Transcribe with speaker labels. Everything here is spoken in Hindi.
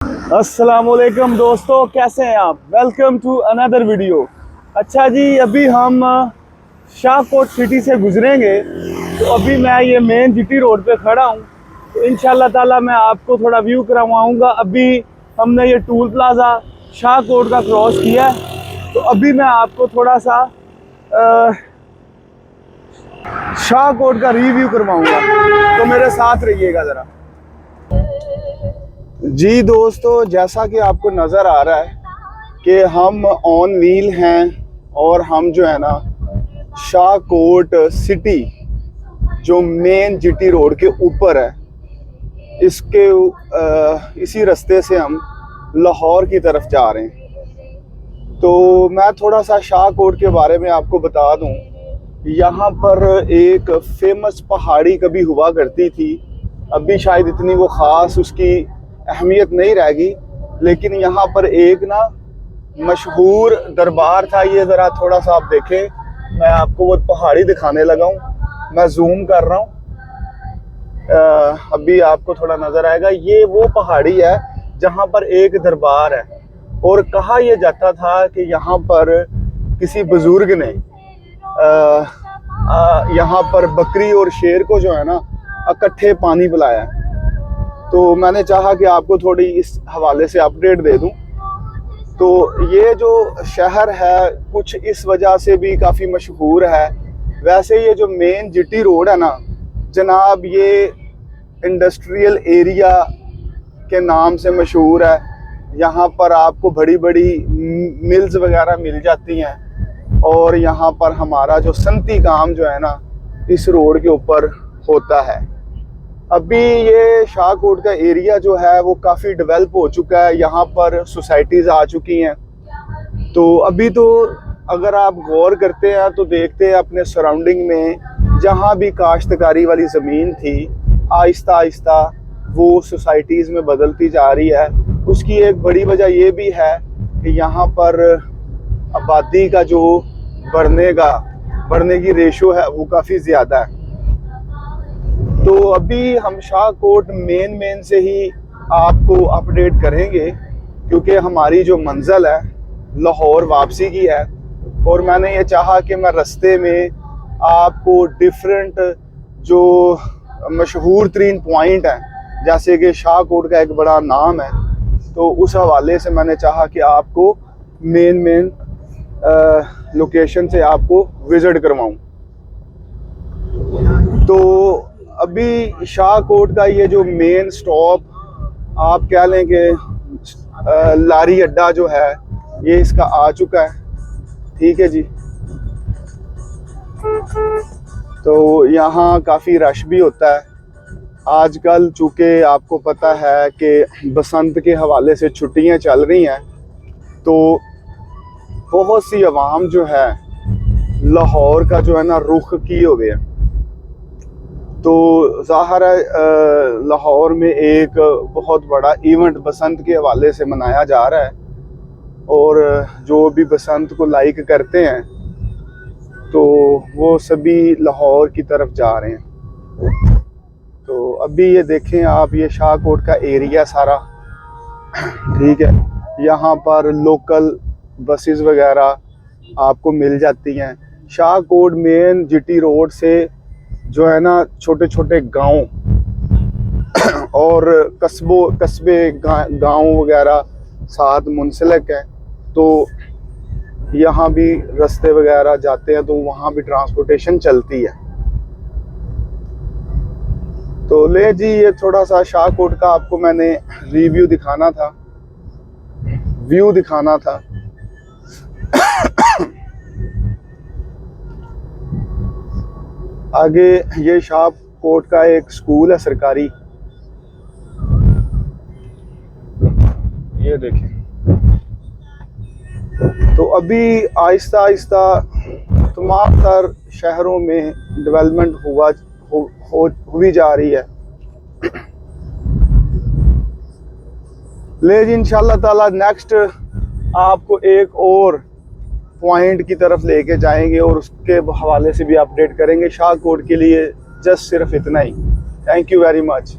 Speaker 1: अस्सलामुअलैकुम दोस्तों, कैसे हैं आप। Welcome to another video. अच्छा जी, अभी हम शाहकोट सिटी से गुजरेंगे तो अभी मैं ये मेन जीटी रोड पे खड़ा हूँ। तो इंशाल्लाह ताला मैं आपको थोड़ा व्यू करवाऊँगा। अभी हमने ये टूल प्लाज़ा शाहकोट का क्रॉस किया है, तो अभी मैं आपको थोड़ा सा शाहकोट का रिव्यू करवाऊँगा, तो मेरे साथ रहिएगा ज़रा। जी दोस्तों, जैसा कि आपको नज़र आ रहा है कि हम ऑन व्हील हैं और हम जो है ना शाहकोट सिटी जो मेन जीटी रोड के ऊपर है, इसके इसी रास्ते से हम लाहौर की तरफ जा रहे हैं। तो मैं थोड़ा सा शाहकोट के बारे में आपको बता दूं। यहाँ पर एक फेमस पहाड़ी कभी हुआ करती थी, अभी शायद इतनी वो ख़ास उसकी अहमियत नहीं रहेगी, लेकिन यहाँ पर एक ना मशहूर दरबार था। ये ज़रा थोड़ा सा आप देखें, मैं आपको वो पहाड़ी दिखाने लगा हूँ, मैं जूम कर रहा हूँ। अभी आपको थोड़ा नज़र आएगा, ये वो पहाड़ी है जहाँ पर एक दरबार है। और कहा यह जाता था कि यहाँ पर किसी बुज़ुर्ग ने यहाँ पर बकरी और शेर को जो है ना इकट्ठे पानी पिलाया। तो मैंने चाहा कि आपको थोड़ी इस हवाले से अपडेट दे दूं। तो ये जो शहर है कुछ इस वजह से भी काफ़ी मशहूर है। वैसे ये जो मेन जीटी रोड है ना जनाब, ये इंडस्ट्रियल एरिया के नाम से मशहूर है। यहाँ पर आपको बड़ी बड़ी मिल्स वगैरह मिल जाती हैं, और यहाँ पर हमारा जो सनती काम जो है ना इस रोड के ऊपर होता है। अभी ये शाहकोट का एरिया जो है वो काफ़ी डेवलप हो चुका है, यहाँ पर सोसाइटीज़ आ चुकी हैं। तो अभी तो अगर आप गौर करते हैं तो देखते हैं अपने सराउंडिंग में जहाँ भी काश्तकारी वाली ज़मीन थी, आहिस्ता आहिस्ता वो सोसाइटीज़ में बदलती जा रही है। उसकी एक बड़ी वजह ये भी है कि यहाँ पर आबादी का जो बढ़ने की रेशो है वो काफ़ी ज़्यादा है। तो अभी हम शाहकोट मेन से ही आपको अपडेट करेंगे, क्योंकि हमारी जो मंजिल है लाहौर वापसी की है। और मैंने ये चाहा कि मैं रास्ते में आपको डिफरेंट जो मशहूर तरीन पॉइंट हैं, जैसे कि शाहकोट का एक बड़ा नाम है, तो उस हवाले से मैंने चाहा कि आपको मेन लोकेशन से आपको विज़िट करवाऊँ। तो अभी शाहकोट का ये जो मेन स्टॉप आप कह लें कि लारी अड्डा जो है ये इसका आ चुका है। ठीक है जी। तो यहाँ काफ़ी रश भी होता है आजकल, चूँकि आपको पता है कि बसंत के हवाले से छुट्टियाँ चल रही हैं, तो बहुत सी अवाम जो है लाहौर का जो है ना रुख किए हुए है। तो ज़ाहिर है लाहौर में एक बहुत बड़ा इवेंट बसंत के हवाले से मनाया जा रहा है, और जो भी बसंत को लाइक करते हैं तो वो सभी लाहौर की तरफ जा रहे हैं। तो अभी ये देखें आप, ये शाहकोट का एरिया सारा, ठीक है। यहाँ पर लोकल बसेस वगैरह आपको मिल जाती हैं। शाहकोट मेन जीटी रोड से जो है ना छोटे छोटे गांव और कस्बे गांव वगैरह साथ मुंसलिक हैं। तो यहाँ भी रास्ते वगैरह जाते हैं, तो वहाँ भी ट्रांसपोर्टेशन चलती है। तो ले जी, ये थोड़ा सा शाहकोट का आपको मैंने रिव्यू दिखाना था, व्यू दिखाना था। आगे ये शाहकोट का एक स्कूल है सरकारी, ये देखें। तो अभी आहिस्ता आहिस्ता तमाम तर शहरों में डेवलपमेंट हुई जा रही है। ले जी, इंशाल्लाह ताला नेक्स्ट आपको एक और पॉइंट की तरफ लेके जाएंगे और उसके हवाले से भी अपडेट करेंगे। शाहकोट के लिए जस्ट सिर्फ इतना ही। Thank you very much.